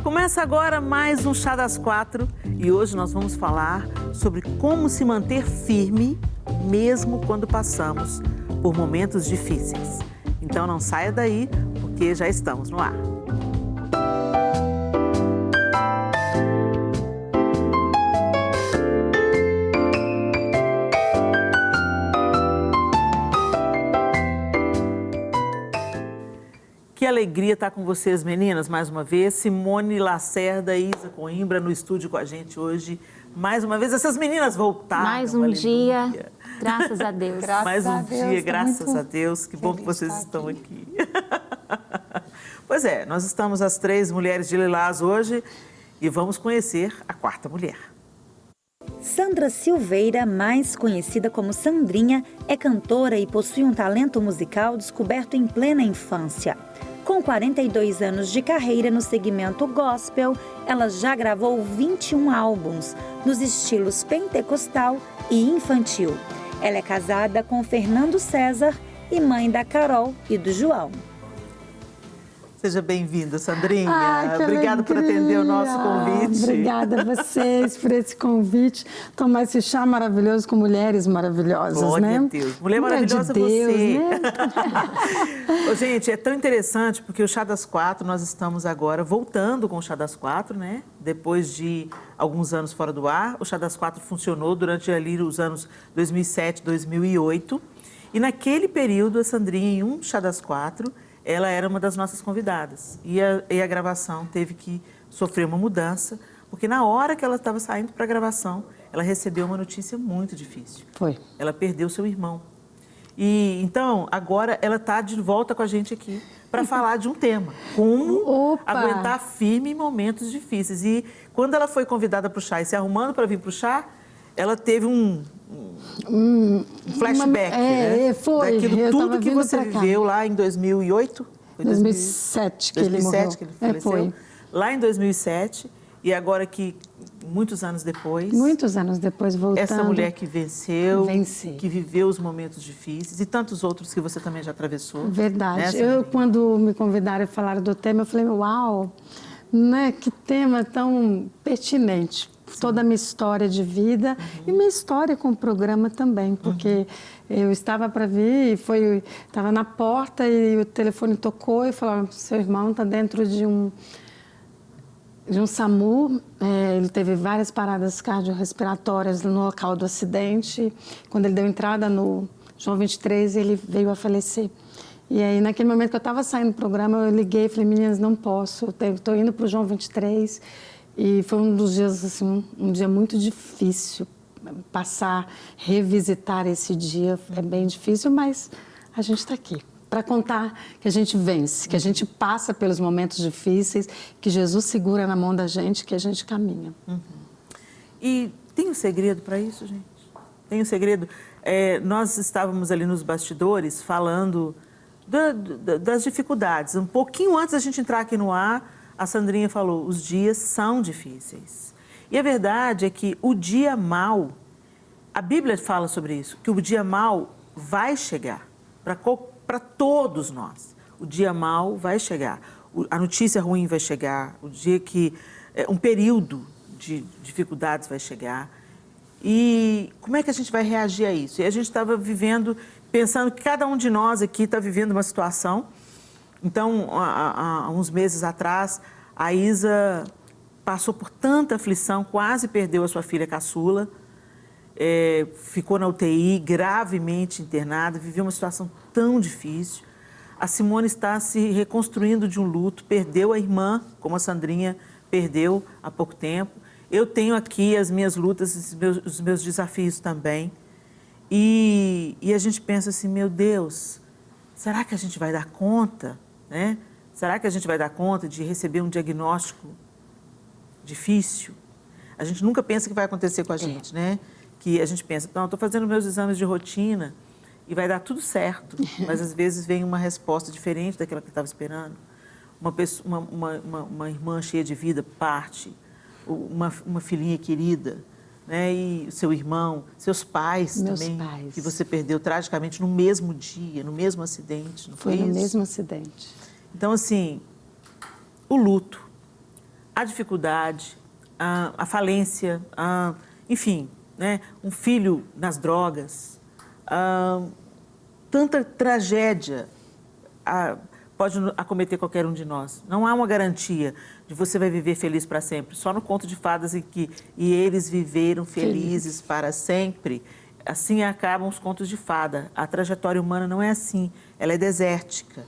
Começa agora mais um Chá das Quatro e hoje nós vamos falar sobre como se manter firme mesmo quando passamos por momentos difíceis. Então não saia daí, porque já estamos no ar. Que alegria estar com vocês, meninas, mais uma vez. Simone Lacerda e Isa Coimbra no estúdio com a gente hoje. Mais uma vez, essas meninas voltaram. Mais um dia, graças a Deus. Mais um dia, graças a Deus. Que bom que vocês estão aqui. Pois é, nós estamos as três mulheres de Lilás hoje e vamos conhecer a quarta mulher. Sandra Silveira, mais conhecida como Sandrinha, é cantora e possui um talento musical descoberto em plena infância. Com 42 anos de carreira no segmento gospel, ela já gravou 21 álbuns nos estilos pentecostal e infantil. Ela é casada com Fernando César e mãe da Carol e do João. Seja bem-vinda, Sandrinha. Obrigada por atender o nosso convite. Obrigada a vocês por esse convite. Tomar esse chá maravilhoso com mulheres maravilhosas, Glória né? a Deus. Mulher maravilhosa de Deus, você. Né? Ô, gente, é tão interessante porque o Chá das Quatro, nós estamos agora voltando com o Chá das Quatro, né? Depois de alguns anos fora do ar. O Chá das Quatro funcionou durante ali os anos 2007, 2008. E naquele período, a Sandrinha, em um Chá das Quatro, ela era uma das nossas convidadas e a gravação teve que sofrer uma mudança, porque na hora que ela estava saindo para a gravação, ela recebeu uma notícia muito difícil. Foi. Ela perdeu seu irmão. E então, agora ela está de volta com a gente aqui para falar de um tema, como aguentar firme em momentos difíceis. E quando ela foi convidada para o chá e se arrumando para vir para o chá, ela teve um flashback, né? Foi. Daquilo tudo que você viveu lá em 2008? Foi 2007 que ele morreu. 2007 que ele faleceu. Foi. Lá em 2007 e agora que muitos anos depois... Muitos anos depois, voltando... Essa mulher que venceu, Venci. Que viveu os momentos difíceis e tantos outros que você também já atravessou. Verdade. Né, quando me convidaram e falaram do tema, eu falei, uau, né? Que tema tão pertinente. Toda a minha história de vida e minha história com o programa também, porque eu estava para vir, estava na porta e o telefone tocou e falaram, seu irmão está dentro de um SAMU, ele teve várias paradas cardiorrespiratórias no local do acidente, quando ele deu entrada no João 23, ele veio a falecer. E aí, naquele momento que eu estava saindo do programa, eu liguei e falei, meninas, não posso, estou indo para o João 23, e foi um dos dias, assim, um dia muito difícil. Revisitar esse dia é bem difícil, mas a gente está aqui para contar que a gente vence, que a gente passa pelos momentos difíceis, que Jesus segura na mão da gente, que a gente caminha. E tem um segredo para isso, gente? Tem um segredo? Nós estávamos ali nos bastidores falando das dificuldades. Um pouquinho antes da gente entrar aqui no ar, a Sandrinha falou, os dias são difíceis. E a verdade é que o dia mau, a Bíblia fala sobre isso, que o dia mau vai chegar para todos nós. O dia mau vai chegar, a notícia ruim vai chegar, o dia que um período de dificuldades vai chegar. E como é que a gente vai reagir a isso? E a gente estava pensando que cada um de nós aqui está vivendo uma situação. Então, há uns meses atrás, a Isa passou por tanta aflição, quase perdeu a sua filha caçula, ficou na UTI, gravemente internada, viveu uma situação tão difícil. A Simone está se reconstruindo de um luto, perdeu a irmã, como a Sandrinha perdeu há pouco tempo. Eu tenho aqui as minhas lutas, os meus desafios também. E a gente pensa assim, meu Deus, será que a gente vai dar conta? Né? Será que a gente vai dar conta de receber um diagnóstico difícil? A gente nunca pensa que vai acontecer com a gente, né? Que a gente pensa, não, estou fazendo meus exames de rotina e vai dar tudo certo, mas às vezes vem uma resposta diferente daquela que eu estava esperando. Uma irmã cheia de vida parte, uma filhinha querida, né? E o seu irmão, seus pais também, que você perdeu tragicamente no mesmo dia, no mesmo acidente, não foi isso? Foi no mesmo acidente. Então, assim, o luto, a dificuldade, a falência, enfim, né? Um filho nas drogas, tanta tragédia pode acometer qualquer um de nós. Não há uma garantia de você vai viver feliz para sempre. Só no conto de fadas em que e eles viveram felizes para sempre. Assim acabam os contos de fada. A trajetória humana não é assim, ela é desértica.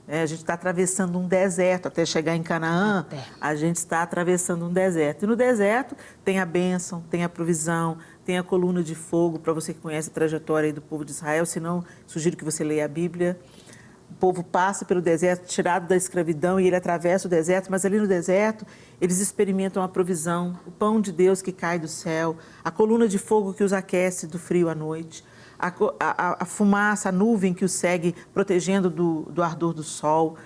A gente está atravessando um deserto até chegar em Canaã, a gente está atravessando um deserto. E no deserto tem a bênção, tem a provisão, tem a coluna de fogo, para você que conhece a trajetória aí do povo de Israel, se não, sugiro que você leia a Bíblia. O povo passa pelo deserto, tirado da escravidão, e ele atravessa o deserto, mas ali no deserto eles experimentam a provisão, o pão de Deus que cai do céu, a coluna de fogo que os aquece do frio à noite, a fumaça, a nuvem que os segue, protegendo do ardor do sol.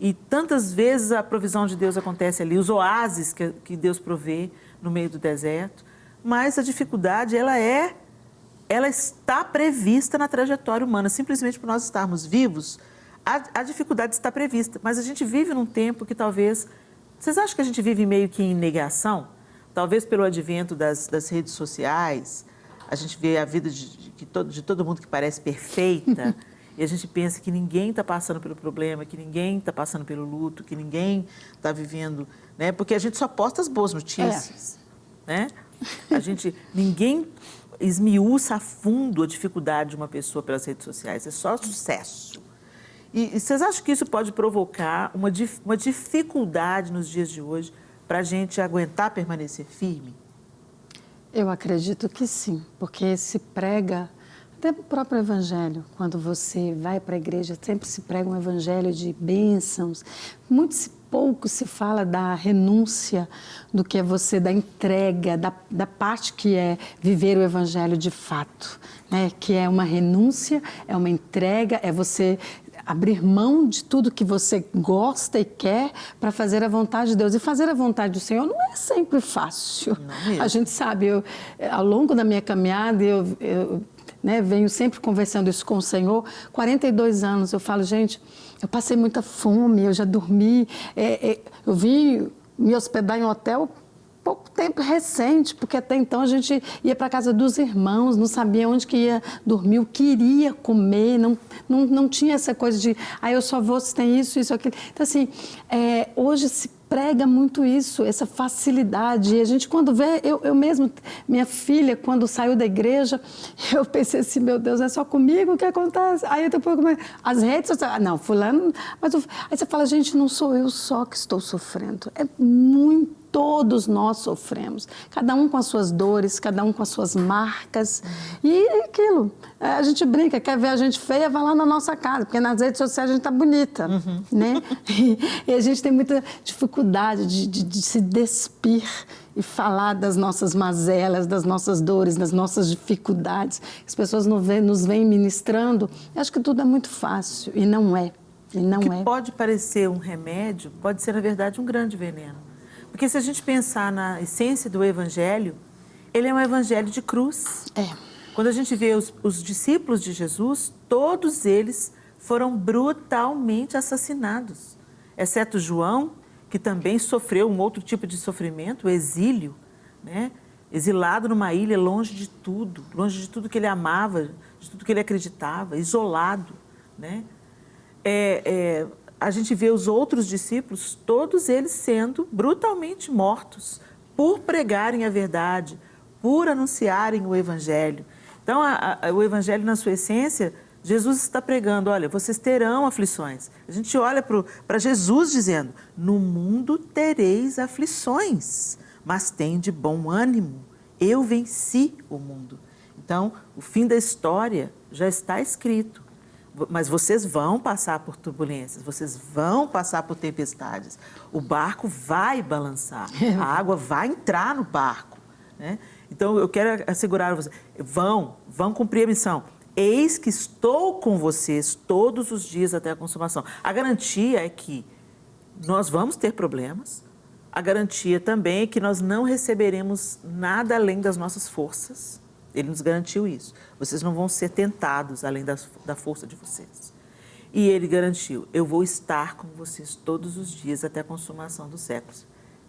E tantas vezes a provisão de Deus acontece ali, os oásis que Deus provê no meio do deserto. Mas a dificuldade, ela está prevista na trajetória humana. Simplesmente por nós estarmos vivos, a dificuldade está prevista. Mas a gente vive num tempo que talvez... Vocês acham que a gente vive meio que em negação? Talvez pelo advento das redes sociais, a gente vê a vida de todo mundo que parece perfeita e a gente pensa que ninguém está passando pelo problema, que ninguém está passando pelo luto, que ninguém está vivendo, né? Porque a gente só posta as boas notícias, né? Ninguém esmiuça a fundo a dificuldade de uma pessoa pelas redes sociais, é só sucesso. E vocês acham que isso pode provocar uma dificuldade nos dias de hoje para a gente aguentar permanecer firme? Eu acredito que sim, porque se prega, até o próprio evangelho, quando você vai para a igreja, sempre se prega um evangelho de bênçãos, pouco se fala da renúncia, do que é você, da entrega, da parte que é viver o evangelho de fato, né? Que é uma renúncia, é uma entrega, é você abrir mão de tudo que você gosta e quer para fazer a vontade de Deus. E fazer a vontade do Senhor não é sempre fácil. A gente sabe, ao longo da minha caminhada, eu venho sempre conversando isso com o Senhor, 42 anos, eu falo, gente, eu passei muita fome, eu já dormi, eu vim me hospedar em um hotel pouco tempo recente, porque até então a gente ia para a casa dos irmãos, não sabia onde que ia dormir, o que iria comer, não tinha essa coisa de, eu só vou se tem isso, aquilo. Então, assim, hoje se prega muito isso, essa facilidade. E a gente, quando vê, eu mesmo, minha filha, quando saiu da igreja, eu pensei assim, meu Deus, é só comigo que acontece? Aí depois, as redes sociais, não, fulano... Aí você fala, gente, não sou eu só que estou sofrendo, todos nós sofremos, cada um com as suas dores, cada um com as suas marcas. E aquilo, a gente brinca, quer ver a gente feia, vai lá na nossa casa, porque nas redes sociais a gente está bonita, né? E a gente tem muita dificuldade de se despir e falar das nossas mazelas, das nossas dores, das nossas dificuldades. As pessoas nos vêm ministrando, eu acho que tudo é muito fácil, e não é. O que pode parecer um remédio, pode ser, na verdade, um grande veneno. Porque se a gente pensar na essência do Evangelho, ele é um Evangelho de cruz. Quando a gente vê os discípulos de Jesus, todos eles foram brutalmente assassinados. Exceto João, que também sofreu um outro tipo de sofrimento, o exílio, né? Exilado numa ilha, longe de tudo que ele amava, de tudo que ele acreditava, isolado, né? A gente vê os outros discípulos, todos eles sendo brutalmente mortos por pregarem a verdade, por anunciarem o Evangelho. Então, o Evangelho, na sua essência, Jesus está pregando, olha, vocês terão aflições. A gente olha para Jesus dizendo, no mundo tereis aflições, mas tende bom ânimo, eu venci o mundo. Então, o fim da história já está escrito. Mas vocês vão passar por turbulências, vocês vão passar por tempestades. O barco vai balançar, a água vai entrar no barco, né? Então, eu quero assegurar a vocês, vão cumprir a missão. Eis que estou com vocês todos os dias até a consumação. A garantia é que nós vamos ter problemas, a garantia também é que nós não receberemos nada além das nossas forças. Ele nos garantiu isso. Vocês não vão ser tentados além da força de vocês. E ele garantiu, eu vou estar com vocês todos os dias até a consumação dos séculos.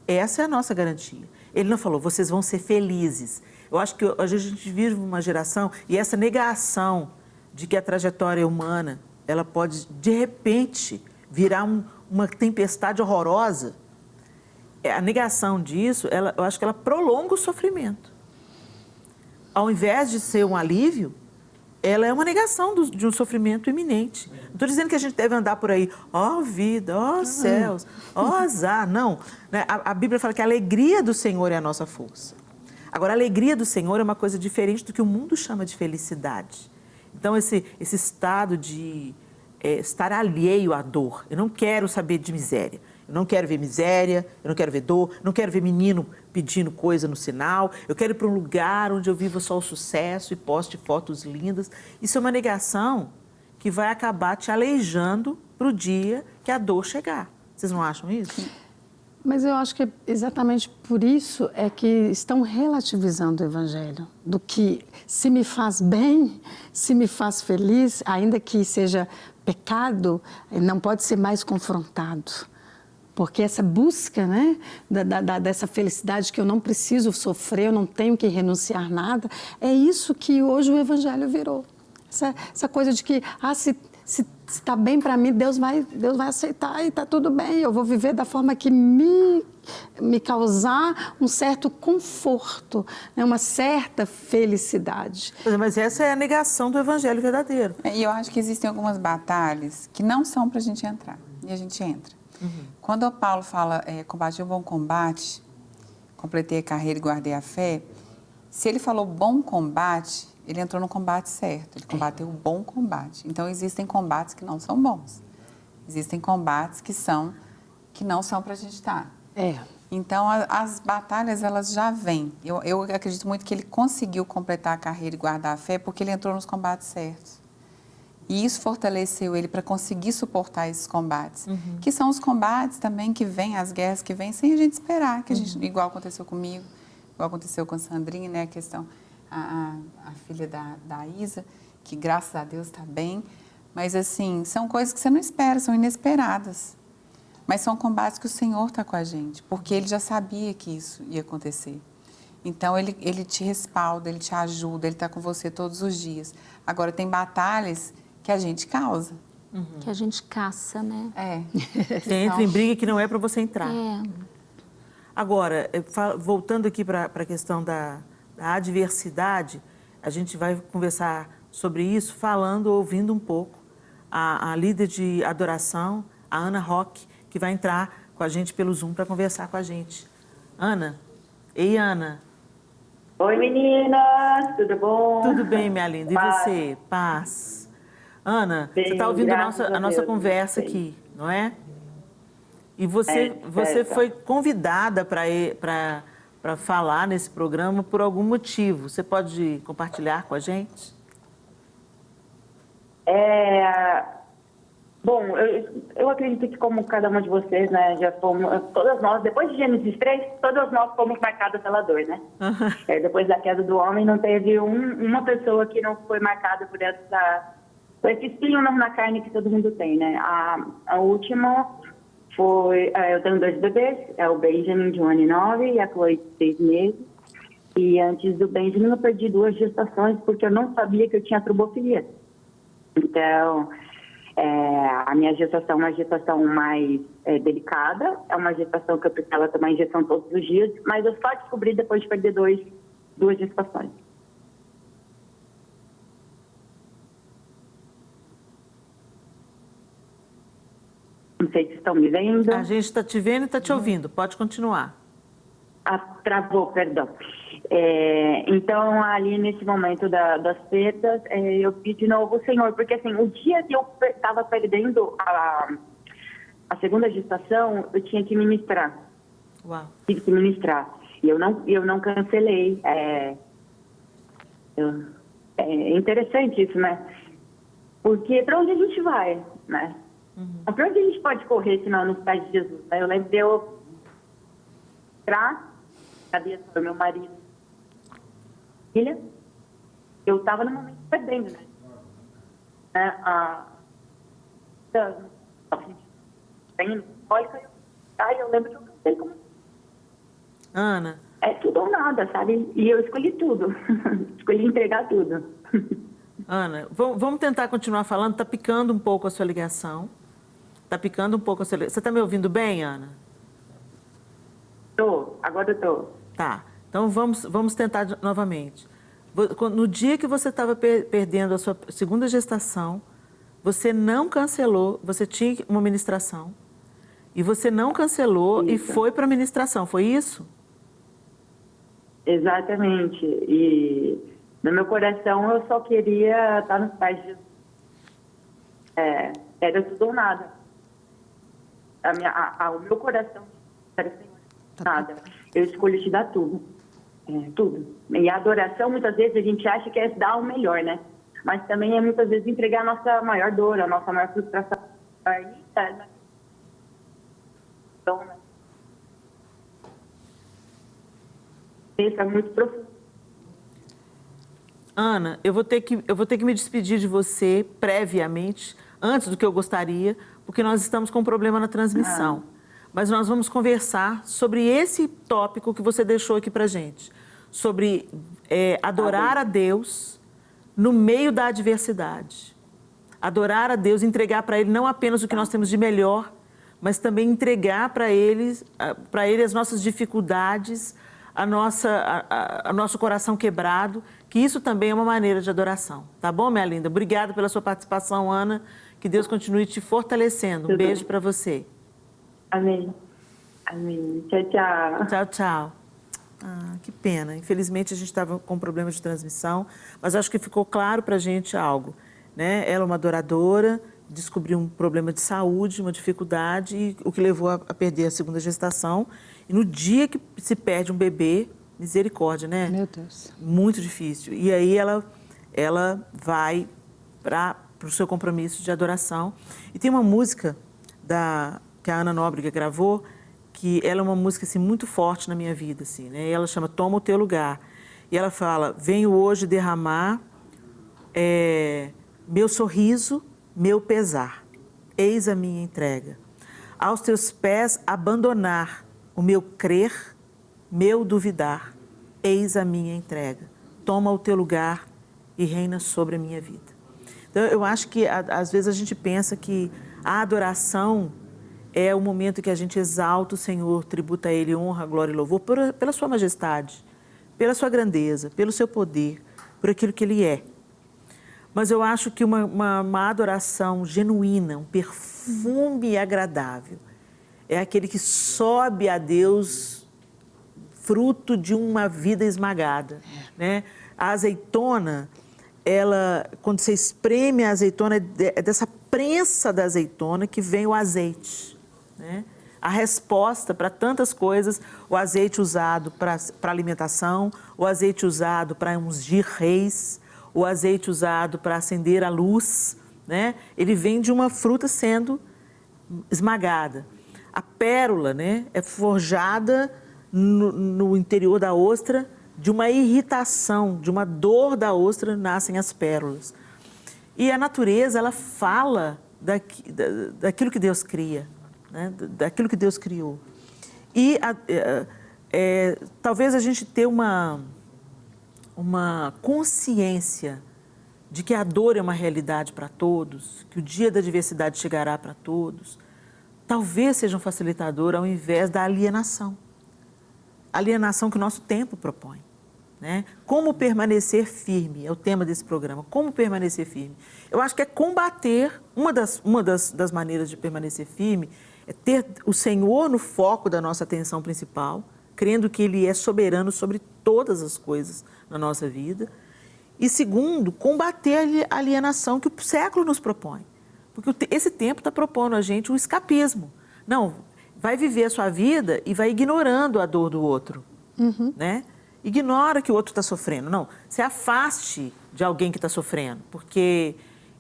Essa é a nossa garantia. Ele não falou, vocês vão ser felizes. Eu acho que hoje a gente vive uma geração e essa negação de que a trajetória humana, ela pode, de repente, virar uma tempestade horrorosa. A negação disso, eu acho que ela prolonga o sofrimento. Ao invés de ser um alívio, ela é uma negação de um sofrimento iminente. Não estou dizendo que a gente deve andar por aí, ó vida, ó céus, ó azar. Não. A Bíblia fala que a alegria do Senhor é a nossa força. Agora, a alegria do Senhor é uma coisa diferente do que o mundo chama de felicidade. Então, esse estado de estar alheio à dor. Eu não quero saber de miséria. Eu não quero ver miséria, eu não quero ver dor, não quero ver menino pedindo coisa no sinal. Eu quero ir para um lugar onde eu viva só o sucesso e poste fotos lindas. Isso é uma negação que vai acabar te aleijando para o dia que a dor chegar. Vocês não acham isso? Mas eu acho que exatamente por isso é que estão relativizando o Evangelho. Do que se me faz bem, se me faz feliz, ainda que seja pecado, não pode ser mais confrontado. Porque essa busca, né, dessa felicidade que eu não preciso sofrer, eu não tenho que renunciar a nada, é isso que hoje o Evangelho virou. Essa coisa de que, se está bem para mim, Deus vai aceitar e está tudo bem. Eu vou viver da forma que me causar um certo conforto, né, uma certa felicidade. Mas essa é a negação do Evangelho verdadeiro. E eu acho que existem algumas batalhas que não são para a gente entrar, e a gente entra. Quando o Paulo fala, combati o bom combate, completei a carreira e guardei a fé, se ele falou bom combate, ele entrou no combate certo, ele combateu o bom combate. Então, existem combates que não são bons. Existem combates que não são para a gente estar. Então, as batalhas, elas já vêm. Eu acredito muito que ele conseguiu completar a carreira e guardar a fé porque ele entrou nos combates certos. E isso fortaleceu ele para conseguir suportar esses combates. Que são os combates também que vêm, as guerras que vêm, sem a gente esperar. Que a gente, igual aconteceu comigo, igual aconteceu com a Sandrinha, né? A questão, a filha da Isa, que graças a Deus está bem. Mas, assim, são coisas que você não espera, são inesperadas. Mas são combates que o Senhor está com a gente, porque Ele já sabia que isso ia acontecer. Então, Ele te respalda, Ele te ajuda, Ele está com você todos os dias. Agora, tem batalhas que a gente causa. Que a gente caça, né? Você entra em briga que não é para você entrar. Agora, voltando aqui para a questão da adversidade, a gente vai conversar sobre isso ouvindo um pouco a líder de adoração, a Ana Roque, que vai entrar com a gente pelo Zoom para conversar com a gente. Ana? Ei, Ana. Oi, meninas, tudo bom? Tudo bem, minha linda. E você? Paz. Ana, bem, você está ouvindo a nossa Deus, conversa aqui, não é? E você foi convidada para falar nesse programa por algum motivo. Você pode compartilhar com a gente? Bom, eu acredito que como cada uma de vocês, né, já fomos, todas nós, depois de Gênesis 3, todas nós fomos marcadas pela dor, né? Depois da queda do homem, não teve uma pessoa que não foi marcada por esse espinho na carne que todo mundo tem, né? A última foi, eu tenho 2 bebês, é o Benjamin de 1 ano e 9 e a Chloe de 6 meses. E antes do Benjamin eu perdi 2 gestações porque eu não sabia que eu tinha trobofilia. Então, a minha gestação é uma gestação mais delicada, é uma gestação que eu precisava tomar injeção todos os dias, mas eu só descobri depois de perder 2 gestações. Não sei se estão me vendo. A gente está te vendo e está te ouvindo. Pode continuar. Travou, perdão. Então, ali nesse momento das perdas, eu pedi de novo o Senhor, porque assim, o dia que eu estava perdendo a segunda gestação, eu tinha que ministrar. Uau. Tive que ministrar. E eu não cancelei. É interessante isso, né? Porque para onde a gente vai, né? Para onde a gente pode correr, senão nos pés de Jesus? Eu lembro de eu entrar, cadê meu marido? Filha, eu estava no momento perdendo, né? Eu lembro que eu cantei como Ana? É tudo ou nada, sabe? E eu escolhi tudo. Escolhi entregar tudo. Ana, vamos tentar continuar falando. Está picando um pouco a sua ligação. Está picando um pouco a sua ligação. Você está me ouvindo bem, Ana? Agora eu tô. Tá. Então vamos tentar novamente. No dia que você estava perdendo a sua segunda gestação, você não cancelou, você tinha uma ministração, e você não cancelou e foi para a ministração, foi isso? Exatamente. E no meu coração eu só queria estar nos pés de Jesus. Era tudo ou nada. O meu coração era Senhor, nada. Eu escolhi te dar tudo. Tudo. E a adoração, muitas vezes, a gente acha que é dar o melhor, né? Mas também é, muitas vezes, entregar a nossa maior dor, a nossa maior frustração. Então, né? Isso é muito profundo. Ana, eu vou ter que me despedir de você previamente, antes do que eu gostaria, porque nós estamos com um problema na transmissão. Mas nós vamos conversar sobre esse tópico que você deixou aqui pra gente, sobre adorar a Deus no meio da adversidade. Adorar a Deus, entregar para Ele não apenas o que nós temos de melhor, mas também entregar para Ele as nossas dificuldades, o nosso coração quebrado, que isso também é uma maneira de adoração. Tá bom, minha linda? Obrigada pela sua participação, Ana. Que Deus continue te fortalecendo. Um beijo para você. Amém. Amém. Tchau, tchau. Tchau, tchau. Que pena. Infelizmente, a gente estava com problemas de transmissão, mas acho que ficou claro para a gente algo, né? Ela é uma adoradora, descobriu um problema de saúde, uma dificuldade, e o que levou a perder a segunda gestação. E no dia que se perde um bebê, misericórdia, né? Meu Deus. Muito difícil. E aí ela vai para o seu compromisso de adoração. E tem uma música que a Ana Nóbrega gravou, que ela é uma música assim, muito forte na minha vida. Assim, né? Ela chama Toma o Teu Lugar. E ela fala, venho hoje derramar meu sorriso, meu pesar. Eis a minha entrega. Aos teus pés abandonar o meu crer, meu duvidar. Eis a minha entrega. Toma o teu lugar e reina sobre a minha vida. Então, eu acho que às vezes a gente pensa que a adoração é o momento que a gente exalta o Senhor, tributa a Ele honra, glória e louvor pela sua majestade, pela sua grandeza, pelo seu poder, por aquilo que Ele é. Mas eu acho que uma adoração genuína, um perfume agradável, é aquele que sobe a Deus fruto de uma vida esmagada, né? A azeitona, quando você espreme a azeitona, é dessa prensa da azeitona que vem o azeite, né? A resposta para tantas coisas, o azeite usado para alimentação, o azeite usado para ungir reis, o azeite usado para acender a luz, né? Ele vem de uma fruta sendo esmagada. A pérola, né, é forjada no interior da ostra, de uma irritação, de uma dor da ostra, nascem as pérolas. E a natureza, ela fala daquilo que Deus cria, né, daquilo que Deus criou. E talvez a gente tenha uma consciência de que a dor é uma realidade para todos, que o dia da adversidade chegará para todos, talvez seja um facilitador ao invés da alienação. A alienação que o nosso tempo propõe, né? Como permanecer firme, é o tema desse programa, como permanecer firme. Eu acho que é combater, uma das maneiras de permanecer firme é ter o Senhor no foco da nossa atenção principal, crendo que Ele é soberano sobre todas as coisas na nossa vida. E segundo, combater a alienação que o século nos propõe. Porque esse tempo está propondo a gente um escapismo. Não, vai viver a sua vida e vai ignorando a dor do outro, né? Ignora que o outro está sofrendo. Não, se afaste de alguém que está sofrendo, porque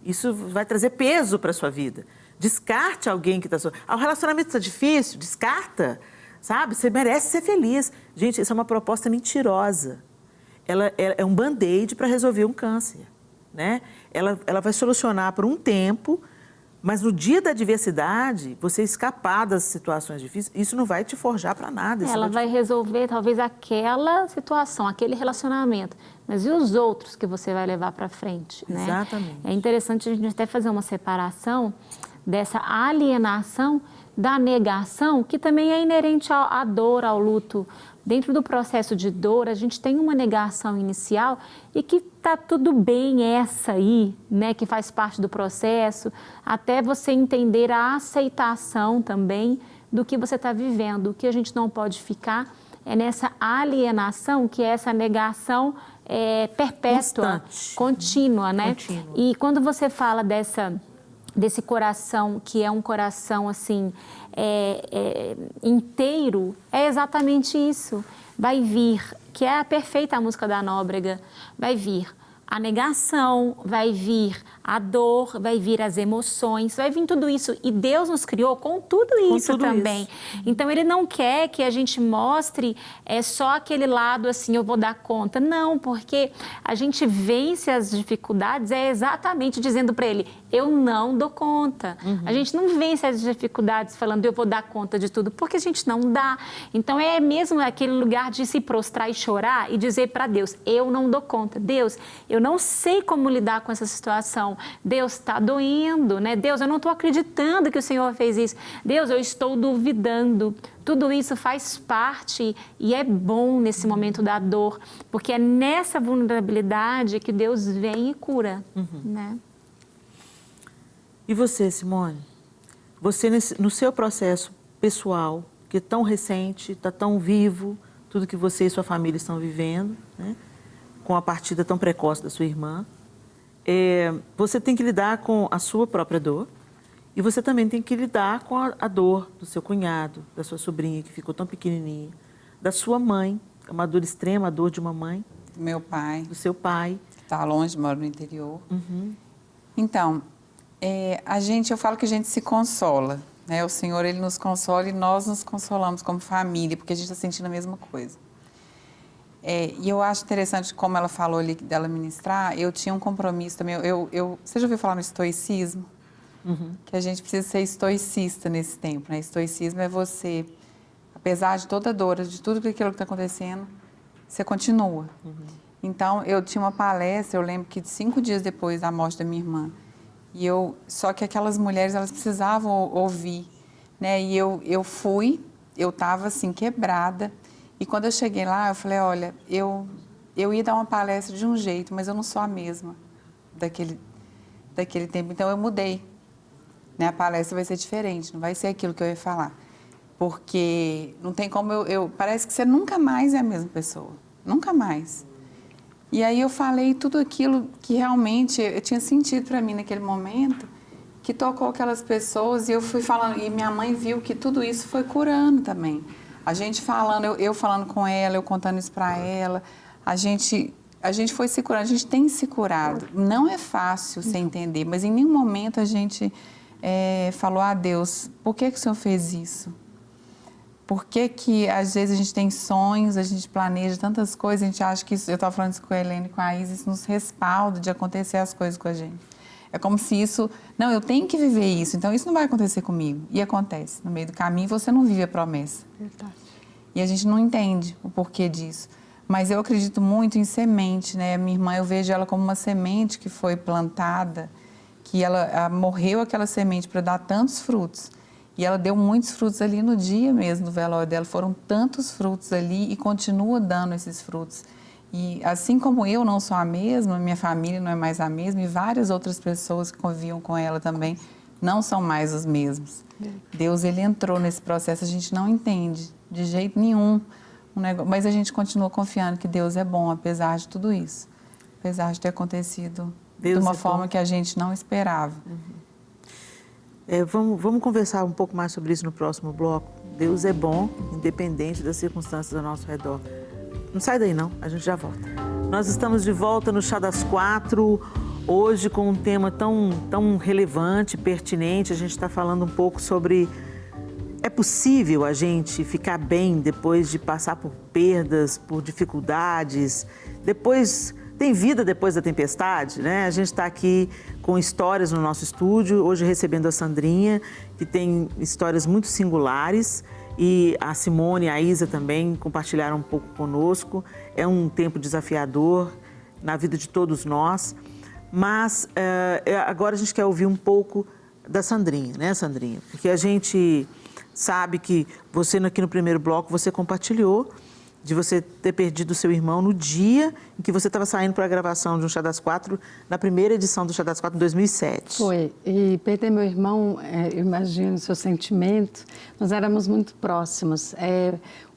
isso vai trazer peso para a sua vida. Descarte alguém que está sofrendo. O relacionamento está difícil, descarta, sabe? Você merece ser feliz. Gente, isso é uma proposta mentirosa. Ela é um band-aid para resolver um câncer, né? Ela vai solucionar por um tempo, Mas no dia da adversidade, você escapar das situações difíceis, isso não vai te forjar para nada. Ela vai resolver talvez aquela situação, aquele relacionamento. Mas e os outros que você vai levar para frente, né? Exatamente. É interessante a gente até fazer uma separação dessa alienação da negação, que também é inerente à dor, ao luto. Dentro do processo de dor, a gente tem uma negação inicial e que tá tudo bem essa aí, né, que faz parte do processo, até você entender a aceitação também do que você está vivendo. O que a gente não pode ficar é nessa alienação, que é essa negação perpétua, constante, contínua, né? Contínua. E quando você fala desse coração, que é um coração assim, inteiro, é exatamente isso. Vai vir, que é a perfeita música da Nóbrega, vai vir a negação, vai vir a dor, vai vir as emoções, vai vir tudo isso. E Deus nos criou com tudo isso também. Então, Ele não quer que a gente mostre só aquele lado assim, eu vou dar conta. Não, porque a gente vence as dificuldades exatamente dizendo para Ele, eu não dou conta. A gente não vence as dificuldades falando, eu vou dar conta de tudo, porque a gente não dá. Então, é mesmo aquele lugar de se prostrar e chorar e dizer para Deus, eu não dou conta. Deus, eu não sei como lidar com essa situação. Deus, está doendo, né? Deus, eu não estou acreditando que o Senhor fez isso. Deus, eu estou duvidando. Tudo isso faz parte e é bom nesse momento da dor, porque é nessa vulnerabilidade que Deus vem e cura, né? E você, Simone? Você, no seu processo pessoal, que é tão recente, está tão vivo, tudo que você e sua família estão vivendo, né? Com a partida tão precoce da sua irmã, você tem que lidar com a sua própria dor e você também tem que lidar com a dor do seu cunhado, da sua sobrinha que ficou tão pequenininha, da sua mãe, é uma dor extrema, a dor de uma mãe. Meu pai. Do seu pai. Está longe, mora no interior. Então, eu falo que a gente se consola, né? O Senhor, Ele nos consola e nós nos consolamos como família, porque a gente está sentindo a mesma coisa. E eu acho interessante como ela falou ali dela ministrar, eu tinha um compromisso também, você já ouviu falar no estoicismo? Que a gente precisa ser estoicista nesse tempo, né? Estoicismo é você, apesar de toda a dor, de tudo aquilo que está acontecendo, você continua. Então, eu tinha uma palestra, eu lembro que 5 dias depois da morte da minha irmã, só que aquelas mulheres, elas precisavam ouvir, né? E eu fui, eu estava assim, quebrada. E quando eu cheguei lá, eu falei, olha, eu ia dar uma palestra de um jeito, mas eu não sou a mesma daquele tempo. Então, eu mudei. Né? A palestra vai ser diferente, não vai ser aquilo que eu ia falar. Porque não tem como parece que você nunca mais é a mesma pessoa. Nunca mais. E aí eu falei tudo aquilo que realmente eu tinha sentido para mim naquele momento, que tocou aquelas pessoas, e eu fui falando, e minha mãe viu que tudo isso foi curando também. A gente falando, eu falando com ela, eu contando isso para ela, a gente foi se curando, a gente tem se curado. Não é fácil você entender, mas em nenhum momento a gente falou, Deus, por que o Senhor fez isso? Por que às vezes a gente tem sonhos, a gente planeja tantas coisas, a gente acha que isso, eu estava falando isso com a Helena e com a Isa, isso nos respalda de acontecer as coisas com a gente. É como se isso, não, eu tenho que viver isso, então isso não vai acontecer comigo. E acontece, no meio do caminho você não vive a promessa. Verdade. E a gente não entende o porquê disso. Mas eu acredito muito em semente, né? Minha irmã, eu vejo ela como uma semente que foi plantada, que ela morreu aquela semente para dar tantos frutos. E ela deu muitos frutos ali no dia mesmo do velório dela. Foram tantos frutos ali e continua dando esses frutos. E assim como eu não sou a mesma, minha família não é mais a mesma e várias outras pessoas que conviviam com ela também não são mais os mesmos. Deus, Ele entrou nesse processo, a gente não entende de jeito nenhum, mas a gente continua confiando que Deus é bom, apesar de tudo isso. Apesar de ter acontecido de uma forma que a gente não esperava. Vamos conversar um pouco mais sobre isso no próximo bloco. Deus é bom, independente das circunstâncias ao nosso redor. Não sai daí não, a gente já volta. Nós estamos de volta no Chá das 4, hoje com um tema tão relevante, pertinente. A gente está falando um pouco sobre... É possível a gente ficar bem depois de passar por perdas, por dificuldades, depois tem vida depois da tempestade, né? A gente está aqui com histórias no nosso estúdio, hoje recebendo a Sandrinha, que tem histórias muito singulares, e a Simone e a Isa também compartilharam um pouco conosco. É um tempo desafiador na vida de todos nós, mas agora a gente quer ouvir um pouco da Sandrinha, né, Sandrinha? Porque a gente sabe que você, aqui no primeiro bloco, você compartilhou de você ter perdido o seu irmão no dia em que você estava saindo para a gravação de um Chá das Quatro, na primeira edição do Chá das Quatro, em 2007. Foi. E perder meu irmão, eu imagino o seu sentimento, nós éramos muito próximos.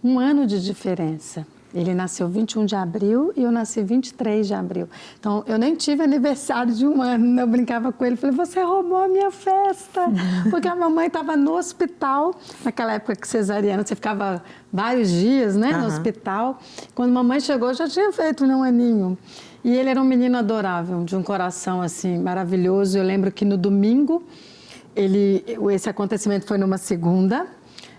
1 ano de diferença. Ele nasceu 21 de abril e eu nasci 23 de abril. Então, eu nem tive aniversário de 1 ano. Eu brincava com ele, falei, você roubou a minha festa. Porque a mamãe estava no hospital, naquela época que cesariana, você ficava vários dias, né, no hospital. Quando a mamãe chegou, já tinha feito 1 aninho. E ele era um menino adorável, de um coração, assim, maravilhoso. Eu lembro que no domingo, esse acontecimento foi numa segunda.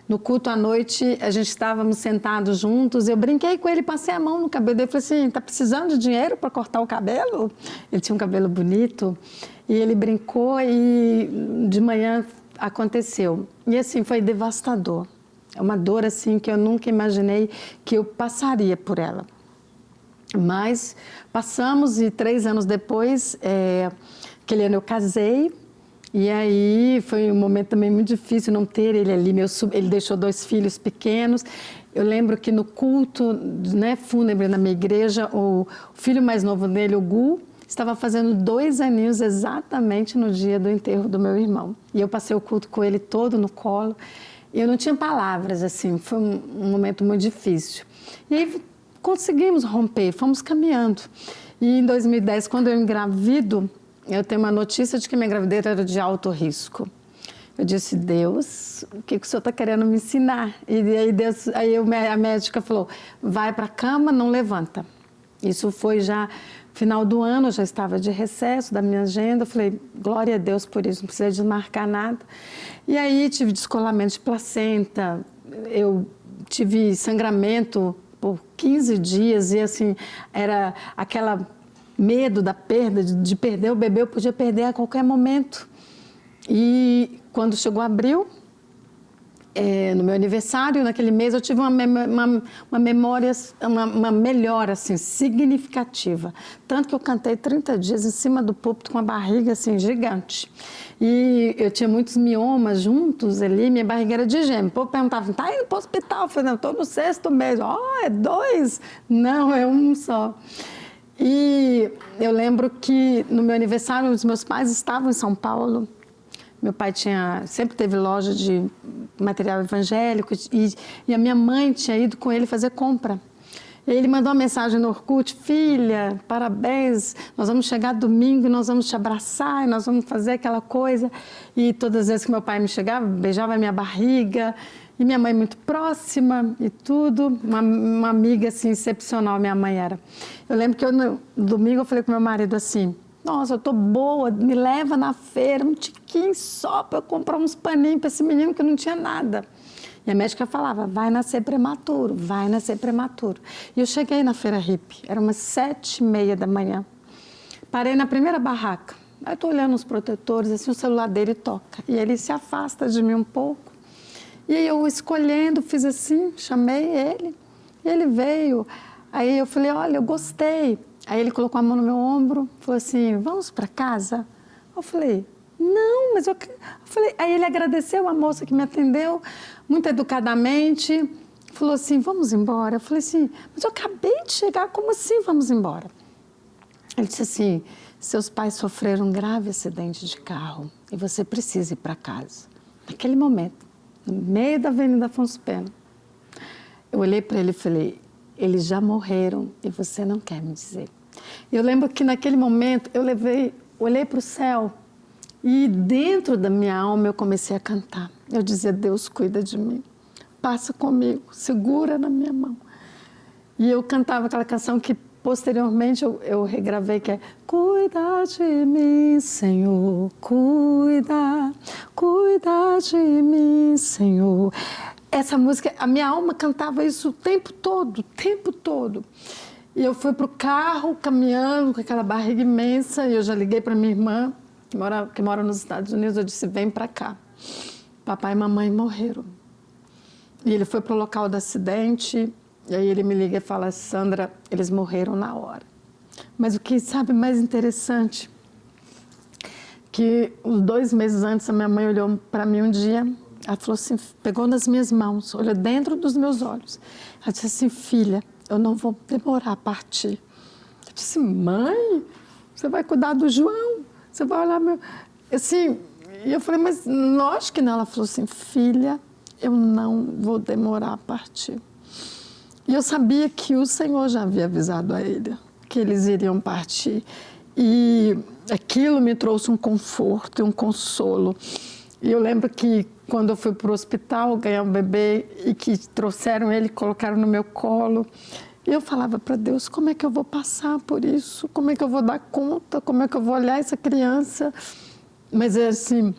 No culto à noite, a gente estávamos sentados juntos, eu brinquei com ele, passei a mão no cabelo dele, falei assim, tá precisando de dinheiro para cortar o cabelo? Ele tinha um cabelo bonito, e ele brincou e de manhã aconteceu. E assim, foi devastador. É uma dor assim que eu nunca imaginei que eu passaria por ela. Mas passamos e 3 anos depois, aquele ano eu casei. E aí foi um momento também muito difícil não ter ele ali. Ele deixou 2 filhos pequenos. Eu lembro que no culto, né, fúnebre na minha igreja, o filho mais novo dele, o Gu, estava fazendo 2 aninhos exatamente no dia do enterro do meu irmão. E eu passei o culto com ele todo no colo. E eu não tinha palavras, assim, foi um momento muito difícil. E aí conseguimos romper, fomos caminhando. E em 2010, quando eu engravido, eu tenho uma notícia de que minha gravidez era de alto risco. Eu disse, Deus, o que o senhor está querendo me ensinar? E aí a médica falou, vai para a cama, não levanta. Isso foi já final do ano, eu já estava de recesso da minha agenda. Eu falei, glória a Deus por isso, não precisa desmarcar nada. E aí tive descolamento de placenta, eu tive sangramento por 15 dias e assim, era aquela medo da perda, de perder o bebê, eu podia perder a qualquer momento. E quando chegou abril, no meu aniversário, naquele mês, eu tive uma memória, uma melhora assim, significativa. Tanto que eu cantei 30 dias em cima do púlpito com a barriga assim, gigante. E eu tinha muitos miomas juntos ali, minha barriga era de gêmeo. O povo perguntava, tá indo para o hospital? Eu falei, não, estou no 6º mês. É 2? Não, é 1 só. E eu lembro que no meu aniversário, os meus pais estavam em São Paulo. Meu pai sempre teve loja de material evangélico e a minha mãe tinha ido com ele fazer compra. E ele mandou uma mensagem no Orkut, filha, parabéns, nós vamos chegar domingo e nós vamos te abraçar e nós vamos fazer aquela coisa. E todas as vezes que meu pai me chegava, beijava a minha barriga. E minha mãe muito próxima e tudo, uma amiga assim, excepcional minha mãe era. Eu lembro que no domingo eu falei com meu marido assim, nossa, eu tô boa, me leva na feira, um tiquinho só para eu comprar uns paninhos para esse menino que não tinha nada. E a médica falava, vai nascer prematuro, vai nascer prematuro. E eu cheguei na feira hippie, era umas 7h30 da manhã. Parei na primeira barraca, aí eu tô olhando os protetores, assim, o celular dele toca. E ele se afasta de mim um pouco. E aí eu escolhendo, fiz assim, chamei ele, e ele veio. Aí eu falei, olha, eu gostei. Aí ele colocou a mão no meu ombro, falou assim, vamos para casa? Eu falei, não, mas eu falei. Aí ele agradeceu a moça que me atendeu, muito educadamente, falou assim, vamos embora? Eu falei assim, mas eu acabei de chegar, como assim vamos embora? Ele disse assim, seus pais sofreram um grave acidente de carro e você precisa ir para casa. Naquele momento, no meio da Avenida Afonso Pena. Eu olhei para ele e falei, eles já morreram e você não quer me dizer. Eu lembro que naquele momento eu olhei para o céu e dentro da minha alma eu comecei a cantar. Eu dizia, Deus cuida de mim, passa comigo, segura na minha mão. E eu cantava aquela canção que posteriormente eu regravei, que é cuida de mim, Senhor, cuida de mim, Senhor. Essa música, a minha alma cantava isso o tempo todo, o tempo todo. E eu fui para o carro, caminhando com aquela barriga imensa, e eu já liguei para minha irmã, que mora nos Estados Unidos, eu disse, vem para cá. Papai e mamãe morreram. E ele foi para o local do acidente, e aí ele me liga e fala, Sandra, eles morreram na hora. Mas o que, sabe, mais interessante, que uns 2 meses antes, a minha mãe olhou para mim um dia, ela falou assim, pegou nas minhas mãos, olhou dentro dos meus olhos. Ela disse assim, filha, eu não vou demorar a partir. Eu disse, mãe, você vai cuidar do João? Você vai olhar meu... Assim, e eu falei, mas lógico que não. Ela falou assim, filha, eu não vou demorar a partir. E eu sabia que o Senhor já havia avisado a ele que eles iriam partir. E aquilo me trouxe um conforto e um consolo. E eu lembro que quando eu fui para o hospital ganhar um bebê e que trouxeram ele, colocaram no meu colo, e eu falava para Deus, como é que eu vou passar por isso? Como é que eu vou dar conta? Como é que eu vou olhar essa criança? Mas assim,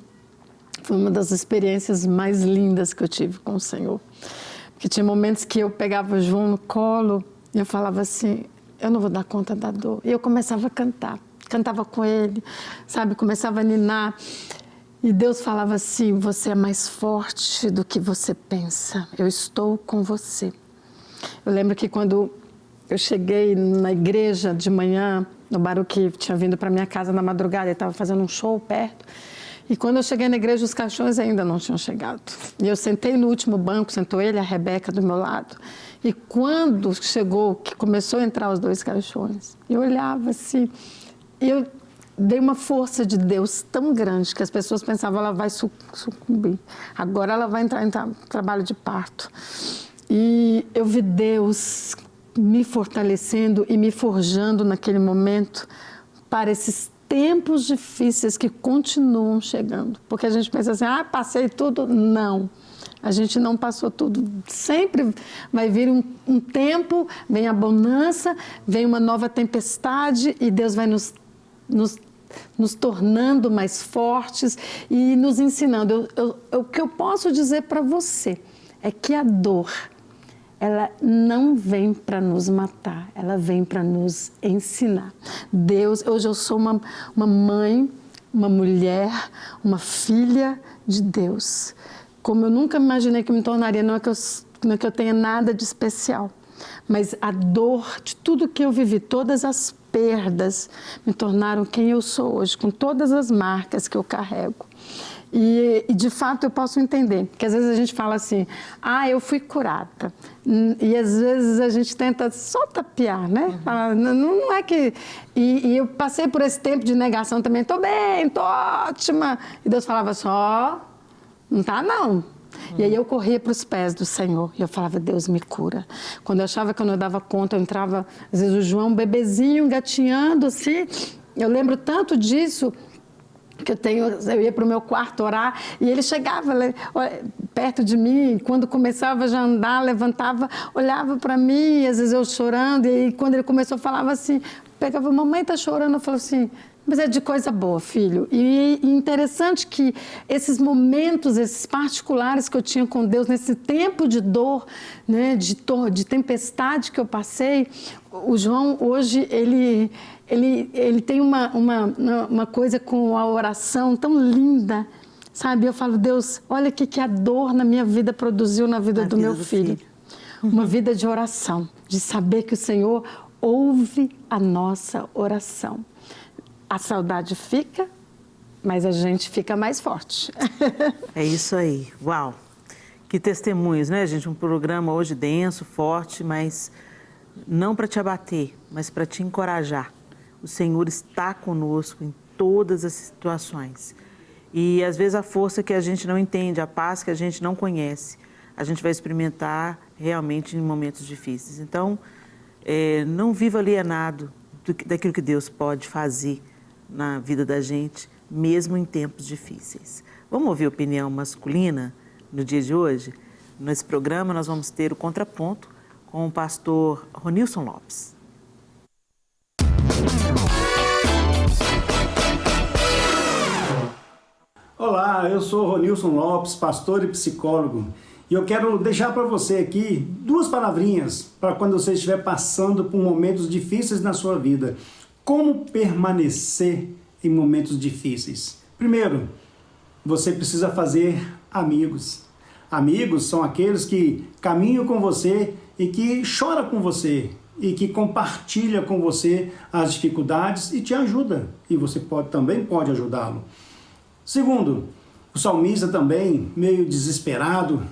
foi uma das experiências mais lindas que eu tive com o Senhor. Porque tinha momentos que eu pegava o João no colo e eu falava assim, eu não vou dar conta da dor. E eu começava a cantar, cantava com ele, sabe? Começava a ninar. E Deus falava assim, você é mais forte do que você pensa, eu estou com você. Eu lembro que quando eu cheguei na igreja de manhã, no Baruque tinha vindo para minha casa na madrugada, ele estava fazendo um show perto, e quando eu cheguei na igreja, os caixões ainda não tinham chegado. E eu sentei no último banco, sentou ele e a Rebeca do meu lado, e quando chegou, que começou a entrar os 2 caixões, eu olhava assim, e eu dei uma força de Deus tão grande que as pessoas pensavam, ela vai sucumbir. Agora ela vai entrar em trabalho de parto. E eu vi Deus me fortalecendo e me forjando naquele momento para esses tempos difíceis que continuam chegando. Porque a gente pensa assim, passei tudo. Não, a gente não passou tudo. Sempre vai vir um tempo, vem a bonança, vem uma nova tempestade e Deus vai nos tornando mais fortes e nos ensinando. O que eu posso dizer para você é que a dor, ela não vem para nos matar, ela vem para nos ensinar. Deus, hoje eu sou uma mãe, uma mulher, uma filha de Deus. Como eu nunca imaginei que me tornaria, não é que eu tenha nada de especial, mas a dor de tudo que eu vivi, todas as perdas me tornaram quem eu sou hoje, com todas as marcas que eu carrego. E de fato eu posso entender, que às vezes a gente fala assim, eu fui curada. E às vezes a gente tenta só tapear, né? Fala, não é que... E eu passei por esse tempo de negação também, tô bem, tô ótima. E Deus falava só, não tá não. E aí eu corria para os pés do Senhor e eu falava, Deus me cura. Quando eu achava que eu não dava conta, eu entrava, às vezes o João, um bebezinho, engatinhando assim. Eu lembro tanto disso, que eu ia para o meu quarto orar e ele chegava perto de mim, quando começava já a andar, levantava, olhava para mim, às vezes eu chorando, e aí, quando ele começou, falava assim, pegava, mamãe está chorando, eu falava assim, mas é de coisa boa, filho. E interessante que esses momentos, esses particulares que eu tinha com Deus, nesse tempo de dor, né, de tempestade que eu passei, o João hoje, ele tem uma coisa com a oração tão linda, sabe? Eu falo, Deus, olha o que a dor na minha vida produziu na vida do meu filho. Uma vida de oração, de saber que o Senhor ouve a nossa oração. A saudade fica, mas a gente fica mais forte. É isso aí. Uau! Que testemunhos, né, gente? Um programa hoje denso, forte, mas não para te abater, mas para te encorajar. O Senhor está conosco em todas as situações. E, às vezes, a força que a gente não entende, a paz que a gente não conhece, a gente vai experimentar realmente em momentos difíceis. Então, não viva alienado daquilo que Deus pode fazer na vida da gente, mesmo em tempos difíceis. Vamos ouvir a opinião masculina no dia de hoje? Nesse programa nós vamos ter o Contraponto com o pastor Ronilson Lopes. Olá, eu sou Ronilson Lopes, pastor e psicólogo. E eu quero deixar para você aqui 2 palavrinhas para quando você estiver passando por momentos difíceis na sua vida. Como permanecer em momentos difíceis? Primeiro, você precisa fazer amigos. Amigos são aqueles que caminham com você e que choram com você e que compartilham com você as dificuldades e te ajudam. E você também pode ajudá-lo. Segundo, o salmista também, meio desesperado,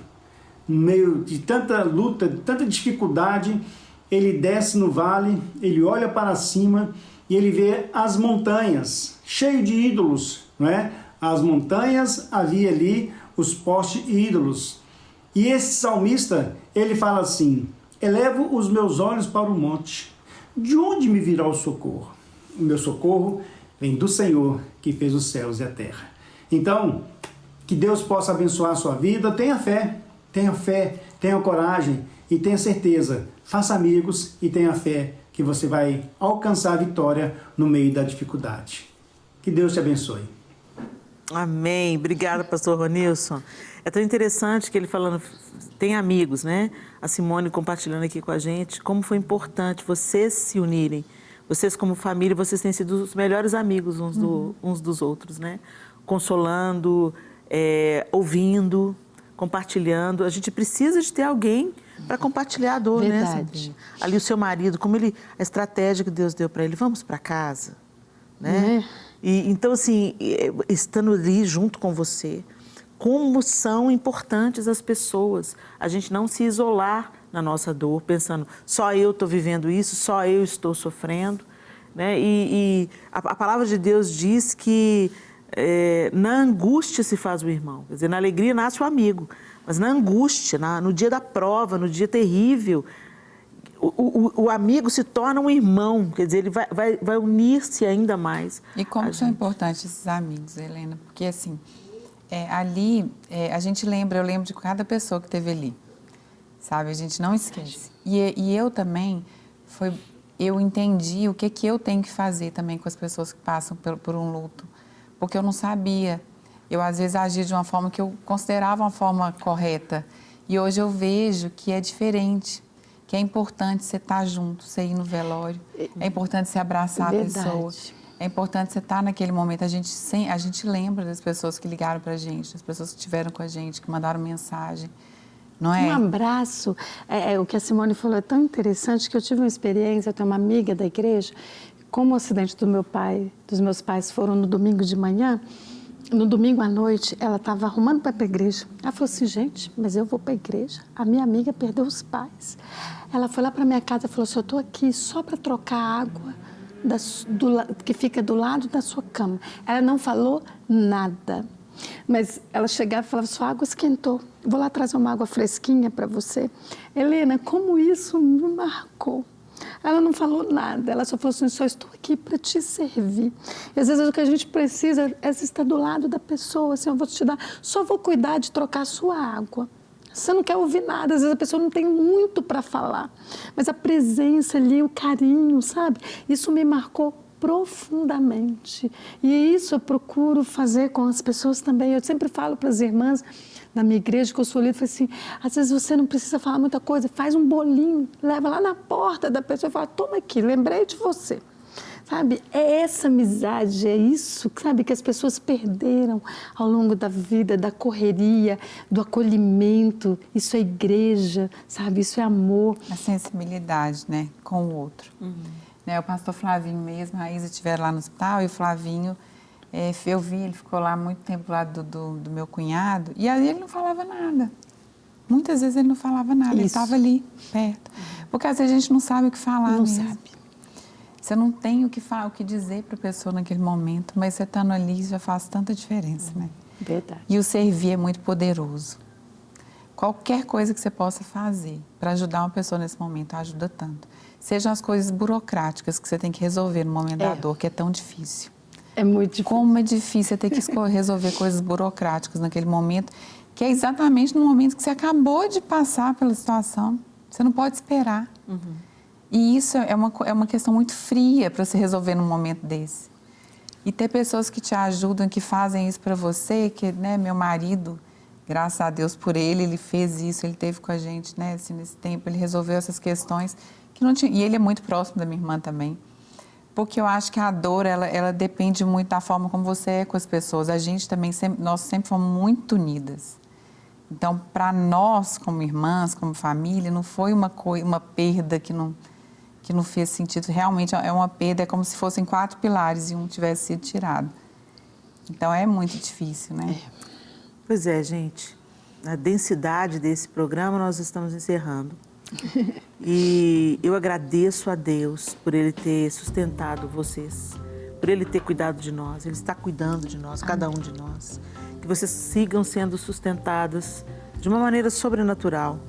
no meio de tanta luta, de tanta dificuldade, ele desce no vale, ele olha para cima e ele vê as montanhas, cheio de ídolos, não é? As montanhas, havia ali os postes ídolos. E esse salmista, ele fala assim: elevo os meus olhos para o monte. De onde me virá o socorro? O meu socorro vem do Senhor, que fez os céus e a terra. Então, que Deus possa abençoar a sua vida. Tenha fé, tenha coragem e tenha certeza. Faça amigos e tenha fé que você vai alcançar a vitória no meio da dificuldade. Que Deus te abençoe. Amém. Obrigada, pastor Ronilson. É tão interessante que ele falando, tem amigos, né? A Simone compartilhando aqui com a gente, como foi importante vocês se unirem. Vocês como família, vocês têm sido os melhores amigos uns dos outros, né? Consolando, ouvindo, compartilhando. A gente precisa de ter alguém para compartilhar a dor, né, Sandrinha? Ali o seu marido, a estratégia que Deus deu para ele, vamos para casa, né? E, então, assim, estando ali junto com você, como são importantes as pessoas. A gente não se isolar na nossa dor, pensando, só eu estou vivendo isso, só eu estou sofrendo, né? E a palavra de Deus diz que na angústia se faz o irmão. Quer dizer, na alegria nasce o amigo, mas na angústia, no dia da prova, no dia terrível, o amigo se torna um irmão, quer dizer, ele vai unir-se ainda mais. E como são importantes esses amigos, Helena? Porque, assim, ali, a gente lembra, eu lembro de cada pessoa que esteve ali, sabe? A gente não esquece. E eu também, eu entendi o que eu tenho que fazer também com as pessoas que passam por um luto, porque eu não sabia. Eu, às vezes, agia de uma forma que eu considerava uma forma correta. E hoje eu vejo que é diferente, que é importante você estar junto, você ir no velório, é importante você abraçar a pessoa, é importante você estar naquele momento. A gente lembra das pessoas que ligaram para a gente, das pessoas que estiveram com a gente, que mandaram mensagem, não é? Um abraço. O que a Simone falou é tão interessante que eu tive uma experiência, eu tenho uma amiga da igreja, como o acidente dos meus pais foram no domingo de manhã, no domingo à noite, ela estava arrumando para ir para a igreja. Ela falou assim, gente, mas eu vou para a igreja. A minha amiga perdeu os pais. Ela foi lá para minha casa e falou assim, eu estou aqui só para trocar a água que fica do lado da sua cama. Ela não falou nada. Mas ela chegava e falava, sua água esquentou. Vou lá trazer uma água fresquinha para você. Helena, como isso me marcou. Ela não falou nada, ela só falou assim, só estou aqui para te servir. E às vezes o que a gente precisa é estar do lado da pessoa, assim, eu vou te dar, só vou cuidar de trocar a sua água. Você não quer ouvir nada, às vezes a pessoa não tem muito para falar, mas a presença ali, o carinho, sabe? Isso me marcou profundamente. E isso eu procuro fazer com as pessoas também. Eu sempre falo para as irmãs na minha igreja que eu sou líder, eu falo assim, às vezes você não precisa falar muita coisa, faz um bolinho, leva lá na porta da pessoa e fala, toma aqui, lembrei de você. Sabe, é essa amizade, é isso, sabe, que as pessoas perderam ao longo da vida, da correria, do acolhimento. Isso é igreja, sabe, isso é amor. A sensibilidade, né, com o outro. Né, o pastor Flavinho mesmo, a Isa estiver lá no hospital e o Flavinho, eu vi, ele ficou lá muito tempo do lado do meu cunhado e aí ele não falava nada. Muitas vezes ele não falava nada, ele estava ali, perto. Porque às vezes a gente não sabe o que falar não mesmo. Sabe. Você não tem o que dizer para a pessoa naquele momento, mas você estando ali já faz tanta diferença, né? Verdade. E o servir é muito poderoso. Qualquer coisa que você possa fazer para ajudar uma pessoa nesse momento ajuda tanto. Sejam as coisas burocráticas que você tem que resolver no momento da dor, que é tão difícil. É muito difícil. Como é difícil você ter que resolver coisas burocráticas naquele momento, que é exatamente no momento que você acabou de passar pela situação. Você não pode esperar. E isso é uma questão muito fria para você resolver num momento desse. E ter pessoas que te ajudam, que fazem isso para você, que, né, meu marido, Graças a Deus por ele fez isso, ele esteve com a gente, né, assim, nesse tempo, ele resolveu essas questões que não tinha, e ele é muito próximo da minha irmã também, porque eu acho que a dor, ela depende muito da forma como você é com as pessoas. A gente também, nós sempre fomos muito unidas. Então, para nós, como irmãs, como família, não foi uma perda que não fez sentido. Realmente é uma perda, é como se fossem 4 pilares e um tivesse sido tirado. Então, é muito difícil, né? Pois é, gente. Na densidade desse programa, nós estamos encerrando. E eu agradeço a Deus por Ele ter sustentado vocês, por Ele ter cuidado de nós. Ele está cuidando de nós, cada um de nós. Que vocês sigam sendo sustentadas de uma maneira sobrenatural,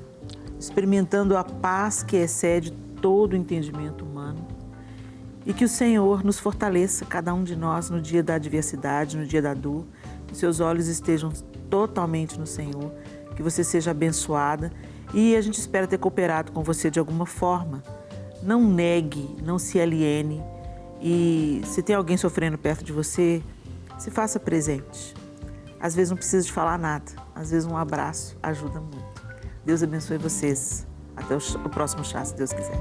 experimentando a paz que excede todo o entendimento humano. E que o Senhor nos fortaleça, cada um de nós, no dia da adversidade, no dia da dor. Que seus olhos estejam totalmente no Senhor, que você seja abençoada. E a gente espera ter cooperado com você de alguma forma. Não negue, não se aliene. E se tem alguém sofrendo perto de você, se faça presente. Às vezes não precisa de falar nada. Às vezes um abraço ajuda muito. Deus abençoe vocês. Até o próximo chá, se Deus quiser.